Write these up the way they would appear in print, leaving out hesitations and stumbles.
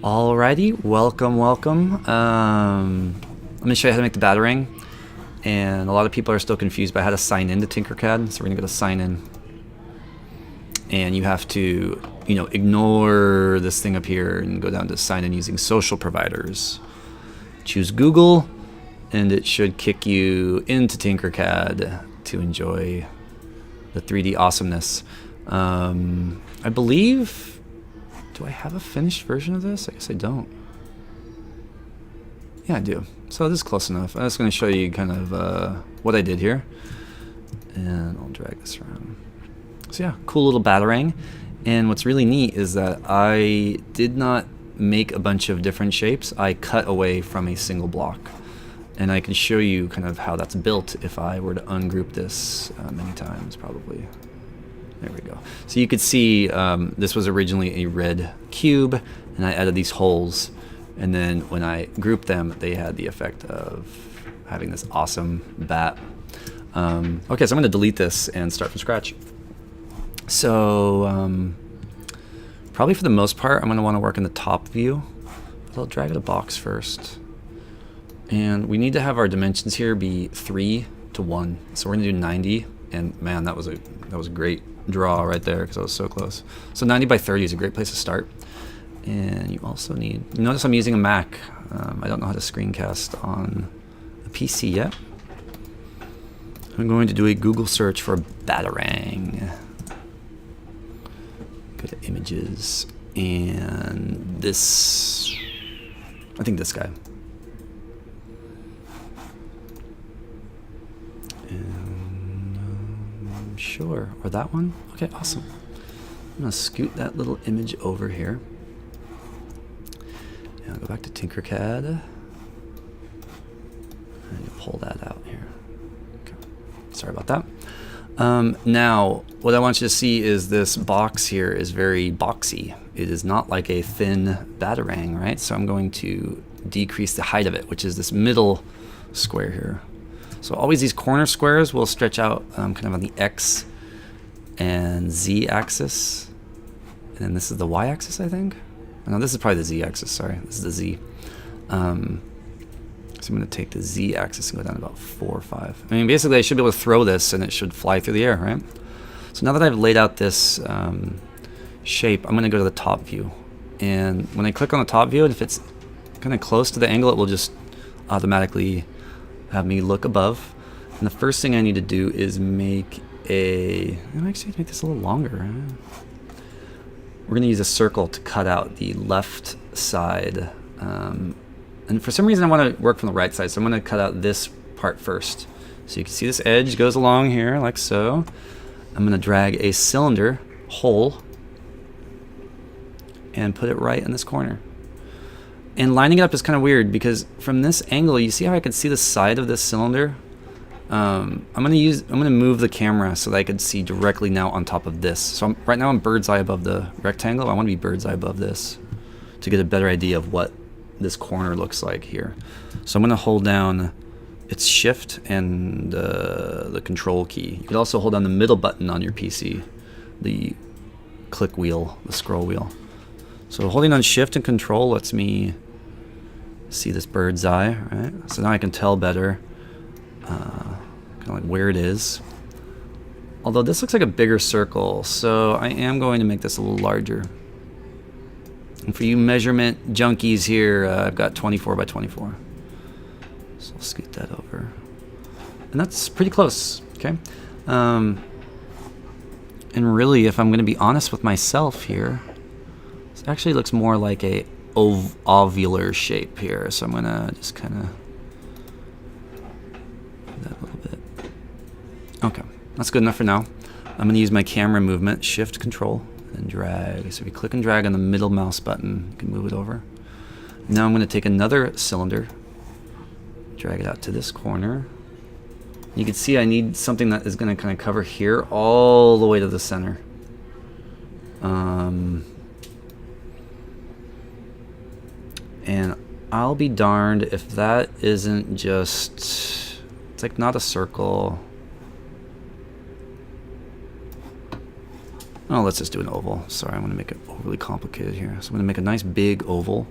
Alrighty, welcome. I'm going to show you how to make the Batarang, and a lot of people are still confused by how to sign into Tinkercad, so we're going to go to sign in, and you have to, ignore this thing up here and go down to sign in using social providers. Choose Google, and it should kick you into Tinkercad to enjoy the 3D awesomeness. I believe... Do I have a finished version of this? I guess I don't. Yeah, I do. So this is close enough. I'm just going to show you kind of what I did here. And I'll drag this around. So yeah, cool little Batarang. And what's really neat is that I did not make a bunch of different shapes. I cut away from a single block. And I can show you kind of how that's built if I were to ungroup this many times, probably. There we go. So you could see this was originally a red cube, and I added these holes, and then when I grouped them, they had the effect of having this awesome bat. Okay, so I'm going to delete this and start from scratch. So probably for the most part, I'm going to want to work in the top view, but I'll drag out a box first. And we need to have our dimensions here be 3 to 1. So we're going to do 90, and man, that was a great draw right there because I was so close. So 90 by 30 is a great place to start. And you also need, you notice I'm using a Mac. I don't know how to screencast on a PC yet. I'm going to do a Google search for Batarang. Go to images, and this, I think this guy. Sure, or that one? Okay, awesome. I'm gonna scoot that little image over here. And I'll go back to Tinkercad. And pull that out here. Okay. Sorry about that. Now, what I want you to see is this box here is very boxy. It is not like a thin Batarang, right? So I'm going to decrease the height of it, which is this middle square here. So always these corner squares will stretch out kind of on the X and Z axis. And then this is the Y axis, I think. No, this is probably the Z axis, sorry. This is the Z. So I'm going to take the Z axis and go down to about 4 or 5. I mean, basically I should be able to throw this and it should fly through the air, right? So now that I've laid out this shape, I'm going to go to the top view. And when I click on the top view, and if it's kind of close to the angle, it will just automatically have me look above. And the first thing I need to do is make a, I'm actually make this a little longer. We're going to use a circle to cut out the left side. And for some reason I want to work from the right side, so I'm going to cut out this part first. So you can see this edge goes along here like so. I'm going to drag a cylinder hole and put it right in this corner. And lining it up is kind of weird because from this angle, you see how I could see the side of this cylinder? I'm gonna move the camera so that I could see directly now on top of this. So right now I'm bird's eye above the rectangle. I want to be bird's eye above this to get a better idea of what this corner looks like here. So I'm gonna hold down its shift and the control key. You could also hold down the middle button on your PC, the click wheel, the scroll wheel. So holding on shift and control lets me see this bird's eye, right? So now I can tell better kind of like where it is. Although this looks like a bigger circle, so I am going to make this a little larger. And for you measurement junkies here, I've got 24 by 24. So I'll scoot that over. And that's pretty close, okay? And really, if I'm going to be honest with myself here, this actually looks more like a ovular shape here, so I'm gonna just kind of do that a little bit. Okay, that's good enough for now. I'm gonna use my camera movement, shift control, and drag. So if you click and drag on the middle mouse button, you can move it over. Now I'm gonna take another cylinder, drag it out to this corner. You can see I need something that is gonna kind of cover here all the way to the center. And I'll be darned if that isn't just, it's like not a circle. Oh, let's just do an oval. Sorry, I'm going to make it overly complicated here. So I'm going to make a nice big oval.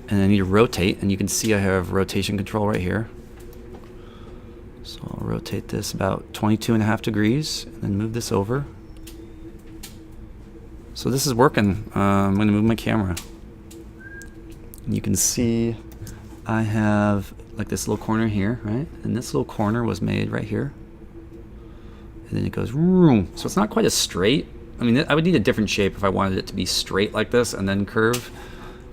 And I need to rotate. And you can see I have rotation control right here. So I'll rotate this about 22.5 degrees. And then move this over. So this is working. I'm going to move my camera. And you can see I have like this little corner here, right? And this little corner was made right here. And then it goes, so it's not quite as straight. I mean, I would need a different shape if I wanted it to be straight like this and then curve.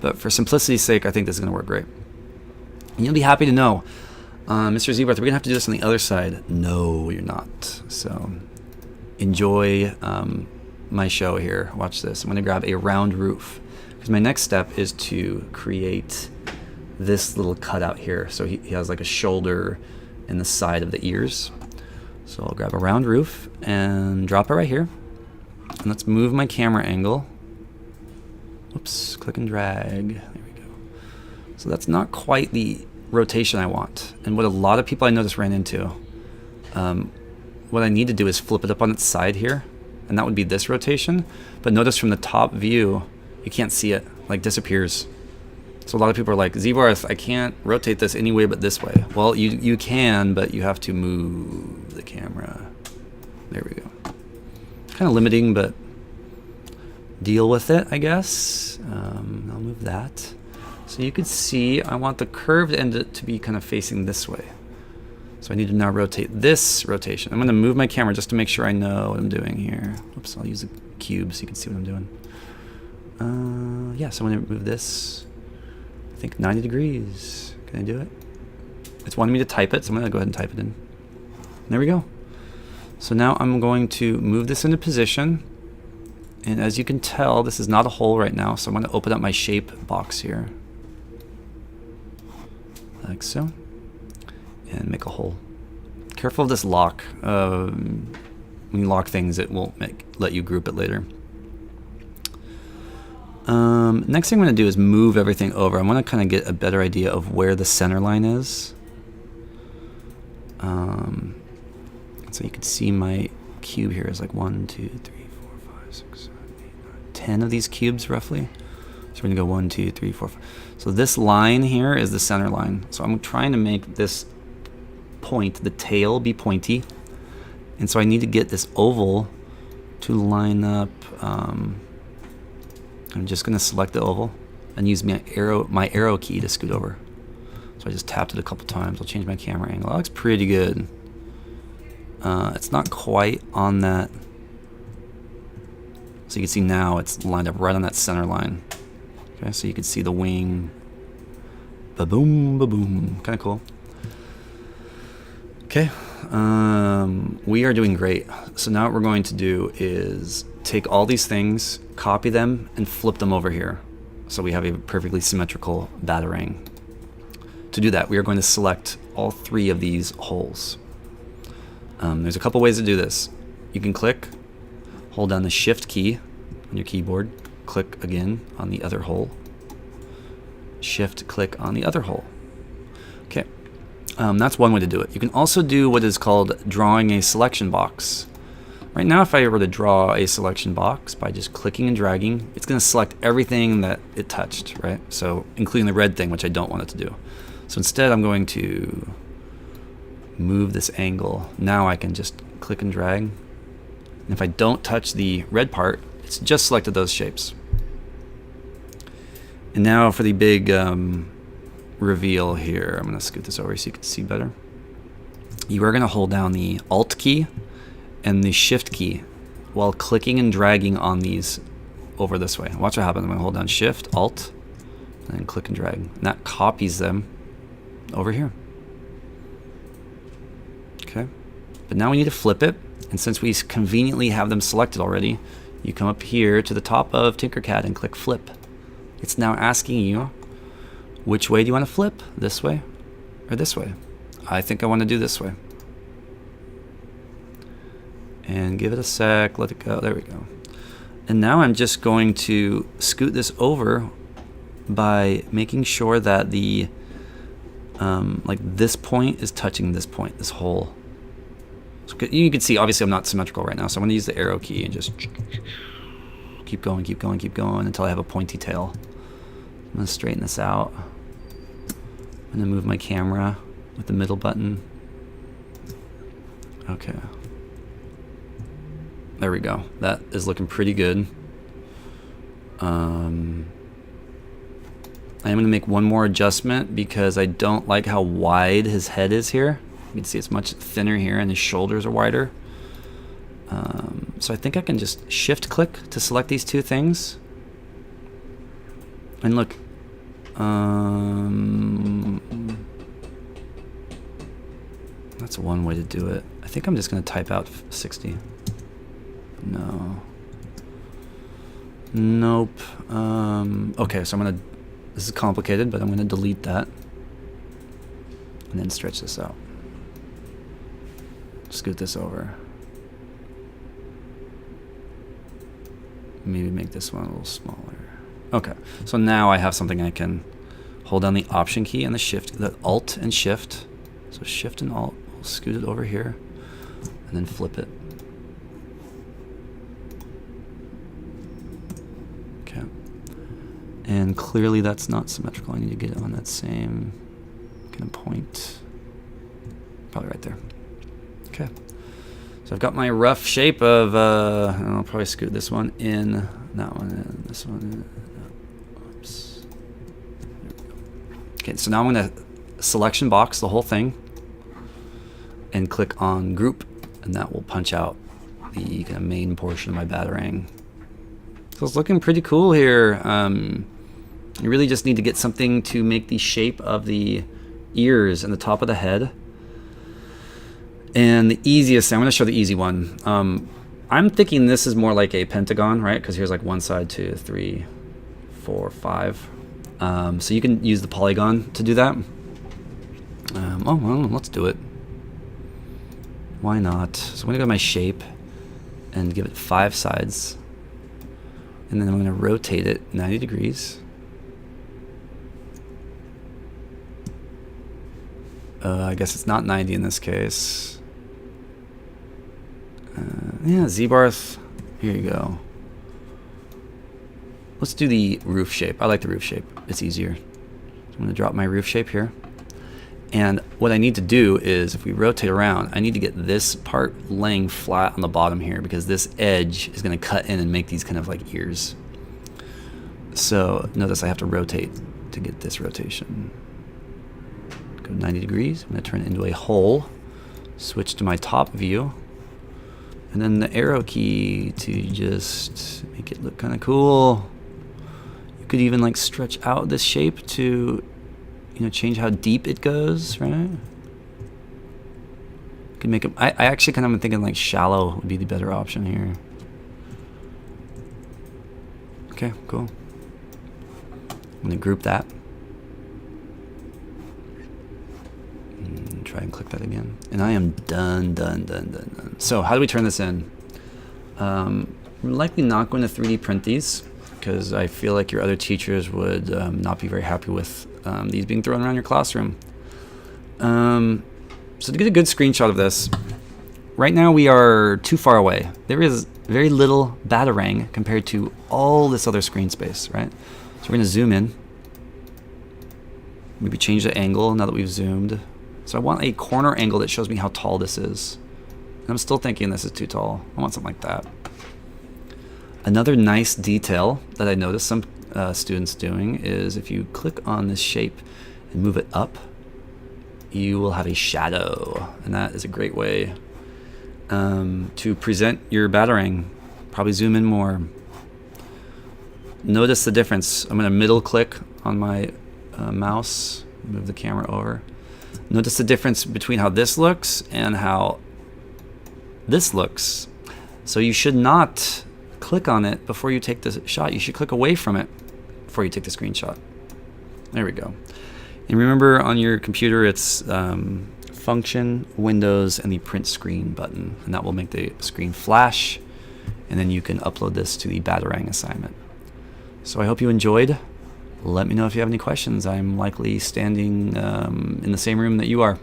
But for simplicity's sake, I think this is going to work great. And you'll be happy to know, Mr. Zebrath, we're going to have to do this on the other side. No, you're not. So enjoy my show here. Watch this. I'm going to grab a round roof. Because my next step is to create this little cutout here. So he has like a shoulder in the side of the ears. So I'll grab a round roof and drop it right here. And let's move my camera angle. Oops, click and drag. There we go. So that's not quite the rotation I want. And what a lot of people I noticed ran into, what I need to do is flip it up on its side here. And that would be this rotation. But notice from the top view, you can't see it, like disappears. So a lot of people are like, Zebrath, I can't rotate this any way but this way. Well, you can, but you have to move the camera. There we go. Kind of limiting, but deal with it, I guess. I'll move that. So you can see I want the curved end to be kind of facing this way. So I need to now rotate this rotation. I'm going to move my camera just to make sure I know what I'm doing here. Oops, I'll use a cube so you can see what I'm doing. Yeah, so I'm going to move this, I think 90 degrees. Can I do it? It's wanting me to type it, so I'm going to go ahead and type it in. There we go. So now I'm going to move this into position. And as you can tell, this is not a hole right now, so I'm going to open up my shape box here. Like so. And make a hole. Careful of this lock. When you lock things, it won't let you group it later. Next thing I'm going to do is move everything over. I want to kind of get a better idea of where the center line is. So you can see my cube here is like 1, 2, 3, 4, 5, 6, 7, 8, 9, 10 of these cubes roughly. So we're going to go 1, 2, 3, 4, 5. So this line here is the center line. So I'm trying to make this point, the tail, be pointy. And so I need to get this oval to line up. I'm just going to select the oval and use my arrow key to scoot over. So I just tapped it a couple times. I'll change my camera angle. That looks pretty good. It's not quite on that. So you can see now it's lined up right on that center line. Okay, so you can see the wing. Ba-boom, ba-boom. Kind of cool. Okay, we are doing great. So now what we're going to do is take all these things, copy them, and flip them over here. So we have a perfectly symmetrical Batarang. To do that, we are going to select all 3 of these holes. There's a couple ways to do this. You can click, hold down the Shift key on your keyboard, click again on the other hole, Shift click on the other hole. Okay, that's one way to do it. You can also do what is called drawing a selection box. Right now, if I were to draw a selection box by just clicking and dragging, it's going to select everything that it touched, right? So including the red thing, which I don't want it to do. So instead, I'm going to move this angle. Now I can just click and drag. And if I don't touch the red part, it's just selected those shapes. And now for the big reveal here, I'm going to scoot this over so you can see better. You are going to hold down the Alt key and the Shift key while clicking and dragging on these over this way. Watch what happens. I'm going to hold down Shift, Alt, and then click and drag. And that copies them over here. Okay, but now we need to flip it, and since we conveniently have them selected already, you come up here to the top of Tinkercad and click Flip. It's now asking you, which way do you want to flip? This way or this way? I think I want to do this way. And give it a sec, let it go, there we go. And now I'm just going to scoot this over by making sure that the, like this point is touching this point, this hole. So you can see, obviously I'm not symmetrical right now, so I'm going to use the arrow key and just keep going, keep going, keep going until I have a pointy tail. I'm going to straighten this out. I'm going to move my camera with the middle button. Okay. There we go. That is looking pretty good. I am going to make one more adjustment because I don't like how wide his head is here. You can see it's much thinner here and his shoulders are wider. So I think I can just shift click to select these two things. And look, that's one way to do it. I think I'm just going to type out 60. No. Nope. Okay, so I'm going to, this is complicated, but I'm going to delete that. And then stretch this out. Scoot this over. Maybe make this one a little smaller. Okay, so now I have something I can hold down the Option key and the Shift, the Alt and Shift. So Shift and Alt, we'll scoot it over here, and then flip it. Okay. And clearly that's not symmetrical. I need to get it on that same kind of point. Probably right there. Okay. So I've got my rough shape of, and I'll probably scoot this one in, that one in, this one in. Oops. Okay, so now I'm going to selection box the whole thing and click on group, and that will punch out the kind of main portion of my Batarang. So it's looking pretty cool here. You really just need to get something to make the shape of the ears and the top of the head. And the easiest, I'm going to show the easy one. I'm thinking this is more like a pentagon, right? Because here's like 1 side, 2, 3, 4, 5. So you can use the polygon to do that. Oh, well, let's do it. Why not? So I'm going to go to my shape and give it 5 sides. And then I'm going to rotate it 90 degrees. I guess it's not 90 in this case. Yeah, Z-Barth. Here you go. Let's do the roof shape. I like the roof shape. It's easier. So I'm going to drop my roof shape here. And what I need to do is, if we rotate around, I need to get this part laying flat on the bottom here, because this edge is going to cut in and make these kind of like ears. So notice I have to rotate to get this rotation. Go 90 degrees. I'm going to turn it into a hole. Switch to my top view. And then the arrow key to just make it look kind of cool. You could even like stretch out this shape to, you know, change how deep it goes, right? You can make it, I actually kind of am thinking like shallow would be the better option here. Okay, cool. I'm going to group that. Try and click that again. And I am done. So how do we turn this in? We're likely not going to 3D print these, because I feel like your other teachers would not be very happy with these being thrown around your classroom. So to get a good screenshot of this, right now we are too far away. There is very little Batarang compared to all this other screen space, right? So we're going to zoom in. Maybe change the angle now that we've zoomed. So I want a corner angle that shows me how tall this is. And I'm still thinking this is too tall. I want something like that. Another nice detail that I noticed some students doing is if you click on this shape and move it up, you will have a shadow. And that is a great way to present your Batarang. Probably zoom in more. Notice the difference. I'm going to middle click on my mouse, move the camera over. Notice the difference between how this looks and how this looks. So you should not click on it before you take the shot. You should click away from it before you take the screenshot. There we go. And remember, on your computer, it's Function, Windows, and the Print Screen button. And that will make the screen flash. And then you can upload this to the Batarang assignment. So I hope you enjoyed. Let me know if you have any questions. I'm likely standing in the same room that you are.